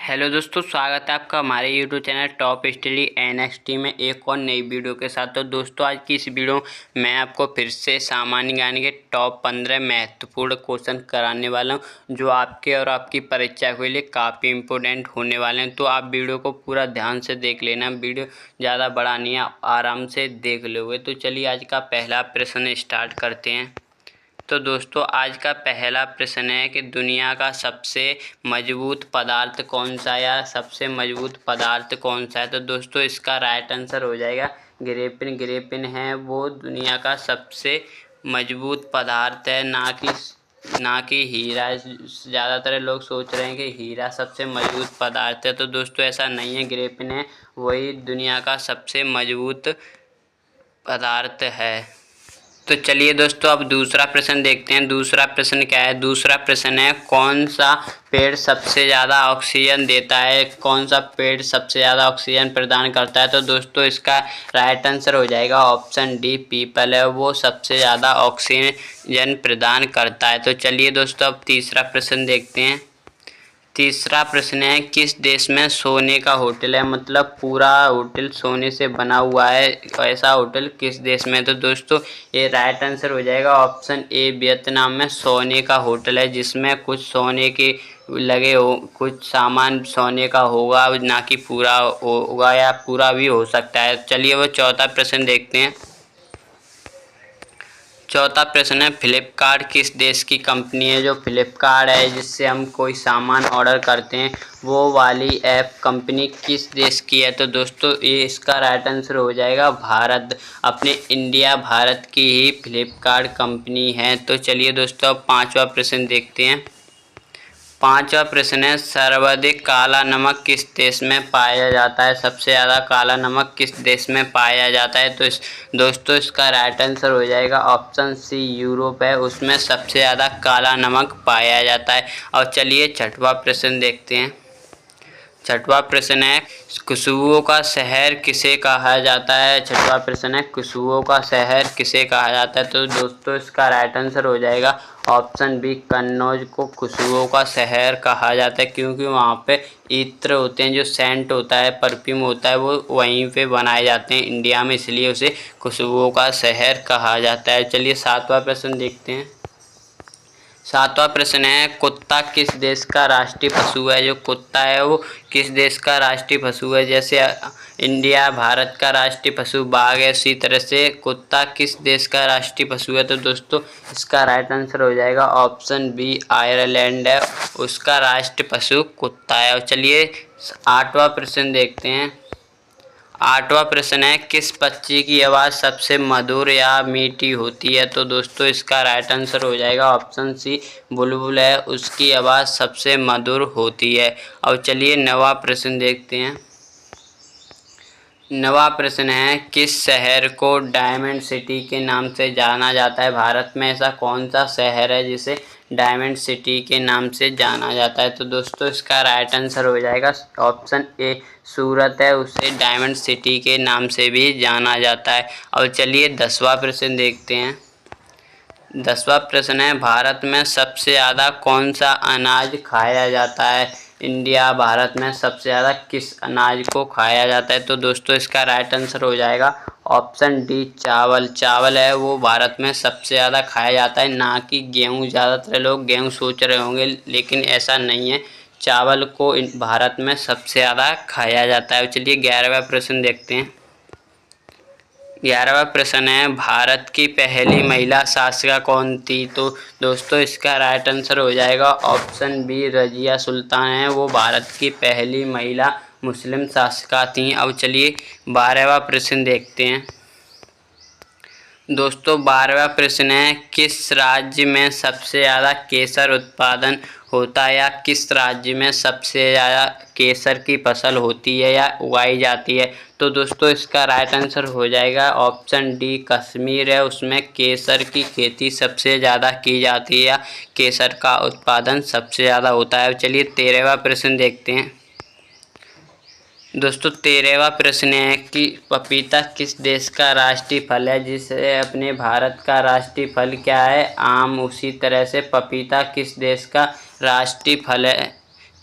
Hello दोस्तों, स्वागत है आपका हमारे YouTube channel top study NXT में एक और नई वीडियो के साथ। तो दोस्तों, आज की इस वीडियो मैं आपको फिर से सामान्य ज्ञान के टॉप 15 महत्वपूर्ण क्वेश्चन कराने वाला हूं, जो आपके और आपकी परीक्षा के लिए काफ़ी इंपॉर्टेंट होने वाले हैं। तो आप वीडियो को पूरा ध्यान से देख लेना, वीडियो ज़्यादा बड़ा नहीं है, आप आराम से देख लोगे। तो चलिए आज का पहला प्रश्न स्टार्ट करते हैं। तो दोस्तों, आज का पहला प्रश्न है कि दुनिया का सबसे मजबूत पदार्थ कौन सा या सबसे मजबूत पदार्थ कौन सा है। तो दोस्तों, इसका राइट आंसर हो जाएगा ग्रेफिन। ग्रेफिन है वो दुनिया का सबसे मजबूत पदार्थ है, ना कि हीरा। ज़्यादातर लोग सोच रहे हैं कि हीरा सबसे मजबूत पदार्थ है, तो दोस्तों ऐसा नहीं है। ग्रेफिन है वही दुनिया का सबसे मजबूत पदार्थ है। तो चलिए दोस्तों, अब दूसरा प्रश्न देखते हैं। दूसरा प्रश्न क्या है? दूसरा प्रश्न है, कौन सा पेड़ सबसे ज़्यादा ऑक्सीजन देता है? कौन सा पेड़ सबसे ज़्यादा ऑक्सीजन प्रदान करता है? तो दोस्तों, इसका राइट आंसर हो जाएगा ऑप्शन डी, पीपल है वो सबसे ज़्यादा ऑक्सीजन प्रदान करता है। तो चलिए दोस्तों, अब तीसरा प्रश्न देखते हैं। तीसरा प्रश्न है, किस देश में सोने का होटल है? मतलब पूरा होटल सोने से बना हुआ है, ऐसा होटल किस देश में? तो दोस्तों, ये राइट आंसर हो जाएगा ऑप्शन ए, वियतनाम में सोने का होटल है, जिसमें कुछ सोने के लगे हो, कुछ सामान सोने का होगा, ना कि पूरा होगा, या पूरा भी हो सकता है। चलिए वो चौथा प्रश्न देखते हैं। चौथा प्रश्न है, फ्लिपकार्ट किस देश की कंपनी है? जो फ्लिपकार्ट है, जिससे हम कोई सामान ऑर्डर करते हैं, वो वाली ऐप कंपनी किस देश की है? तो दोस्तों, ये इसका राइट आंसर हो जाएगा भारत। अपने इंडिया भारत की ही फ्लिपकार्ट कंपनी है। तो चलिए दोस्तों, अब पांचवा प्रश्न देखते हैं। पांचवा प्रश्न है, सर्वाधिक काला नमक किस देश में पाया जाता है? सबसे ज़्यादा काला नमक किस देश में पाया जाता है? तो दोस्तों, इसका राइट आंसर हो जाएगा ऑप्शन सी, यूरोप है, उसमें सबसे ज़्यादा काला नमक पाया जाता है। और चलिए छठवां प्रश्न देखते हैं। छठवां प्रश्न है, खुशबुओं का शहर किसे कहा जाता है? छठवां प्रश्न है, खुशबुओं का शहर किसे कहा जाता है? तो दोस्तों, इसका राइट आंसर हो जाएगा ऑप्शन बी, कन्नौज को खुशबुओं का शहर कहा जाता है, क्योंकि वहाँ पे इत्र होते हैं, जो सेंट होता है, परफ्यूम होता है, वो वहीं पे बनाए जाते हैं इंडिया में, इसलिए उसे खुशबुओं का शहर कहा जाता है। चलिए सातवां प्रश्न देखते हैं। सातवां प्रश्न है, कुत्ता किस देश का राष्ट्रीय पशु है? जो कुत्ता है वो किस देश का राष्ट्रीय पशु है? जैसे इंडिया भारत का राष्ट्रीय पशु बाघ है, इसी तरह से कुत्ता किस देश का राष्ट्रीय पशु है? तो दोस्तों, इसका राइट आंसर हो जाएगा ऑप्शन बी, आयरलैंड है, उसका राष्ट्रीय पशु कुत्ता है। और चलिए आठवां प्रश्न देखते हैं। आठवां प्रश्न है, किस पक्षी की आवाज़ सबसे मधुर या मीठी होती है? तो दोस्तों, इसका राइट आंसर हो जाएगा ऑप्शन सी, बुलबुल है, उसकी आवाज़ सबसे मधुर होती है। और चलिए नवा प्रश्न देखते हैं। नवा प्रश्न है, किस शहर को डायमंड सिटी के नाम से जाना जाता है? भारत में ऐसा कौन सा शहर है जिसे डायमंड सिटी के नाम से जाना जाता है? तो दोस्तों, इसका राइट आंसर हो जाएगा ऑप्शन ए, सूरत है, उसे डायमंड सिटी के नाम से भी जाना जाता है। और चलिए 10वां प्रश्न देखते हैं। 10वां प्रश्न है, भारत में सबसे ज़्यादा कौन सा अनाज खाया जाता है? इंडिया भारत में सबसे ज़्यादा किस अनाज को खाया जाता है? तो दोस्तों, इसका राइट आंसर हो जाएगा ऑप्शन डी, चावल। चावल है वो भारत में सबसे ज़्यादा खाया जाता है, ना कि गेहूँ। ज़्यादातर लोग गेहूँ सोच रहे होंगे, लेकिन ऐसा नहीं है, चावल को भारत में सबसे ज़्यादा खाया जाता है। चलिए 11वां प्रश्न देखते हैं। 11वां प्रश्न है, भारत की पहली महिला शासिका कौन थी? तो दोस्तों, इसका राइट आंसर हो जाएगा ऑप्शन बी, रजिया सुल्तान है, वो भारत की पहली महिला मुस्लिम शासिका थी। अब चलिए 12वां प्रश्न देखते हैं। दोस्तों, 12वां प्रश्न है, किस राज्य में सबसे ज़्यादा केसर उत्पादन होता है, या किस राज्य में सबसे ज़्यादा केसर की फसल होती है या उगाई जाती है? तो दोस्तों, इसका राइट आंसर हो जाएगा ऑप्शन डी, कश्मीर है, उसमें केसर की खेती सबसे ज़्यादा की जाती है, या केसर का उत्पादन सबसे ज़्यादा होता है। चलिए 13वां प्रश्न देखते हैं। दोस्तों, 13वां प्रश्न है कि पपीता किस देश का राष्ट्रीय फल है? जिसे अपने भारत का राष्ट्रीय फल क्या है? आम। उसी तरह से पपीता किस देश का राष्ट्रीय फल है?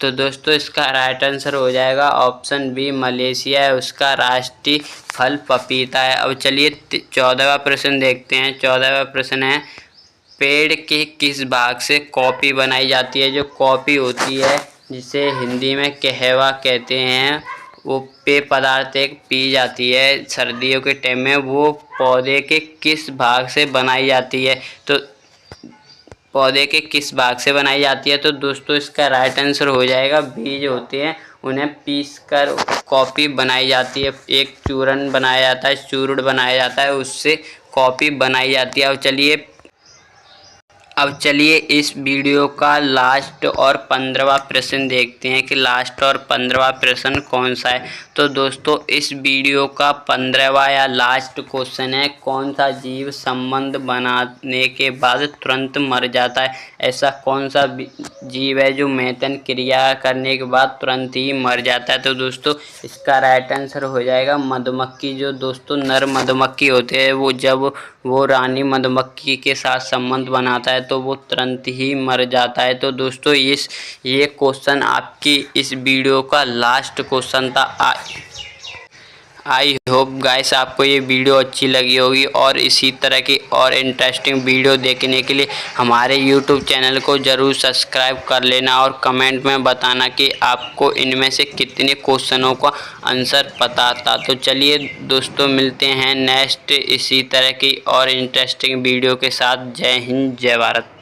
तो दोस्तों इसका राइट आंसर हो जाएगा ऑप्शन बी मलेशिया है, उसका राष्ट्रीय फल पपीता है। अब चलिए 14वां प्रश्न देखते हैं। 14वां प्रश्न है, पेड़ के किस भाग से कॉफी बनाई जाती है। जो कॉफी होती है जिसे हिंदी में कहवा कहते हैं, वो पेय पदार्थ एक पी जाती है सर्दियों के टाइम में, वो पौधे के किस भाग से बनाई जाती है। तो पौधे के किस भाग से बनाई जाती है। तो दोस्तों इसका राइट आंसर हो जाएगा बीज होते हैं, उन्हें पीस कर कॉफ़ी बनाई जाती है। एक चूर्ण बनाया जाता है, चूर्ण बनाया जाता है, उससे कॉफ़ी बनाई जाती है। अब चलिए इस वीडियो का लास्ट और 15वां प्रश्न देखते हैं कि लास्ट और 15वां प्रश्न कौन सा है। तो दोस्तों इस वीडियो का 15वां या लास्ट क्वेश्चन है, कौन सा जीव संबंध बनाने के बाद तुरंत मर जाता है। ऐसा कौन सा जीव है जो मैथुन क्रिया करने के बाद तुरंत ही मर जाता है। तो दोस्तों इसका राइट आंसर हो जाएगा मधुमक्खी। जो दोस्तों नर मधुमक्खी होते हैं, वो जब वो रानी मधुमक्खी के साथ संबंध बनाता है तो वो तुरंत ही मर जाता है। तो दोस्तों ये क्वेश्चन आपकी इस वीडियो का लास्ट क्वेश्चन था। आई होप गाइस आपको ये वीडियो अच्छी लगी होगी, और इसी तरह की और इंटरेस्टिंग वीडियो देखने के लिए हमारे यूट्यूब चैनल को ज़रूर सब्सक्राइब कर लेना और कमेंट में बताना कि आपको इनमें से कितने क्वेश्चनों का आंसर पता था। तो चलिए दोस्तों मिलते हैं नेक्स्ट इसी तरह की और इंटरेस्टिंग वीडियो के साथ। जय हिंद, जय भारत।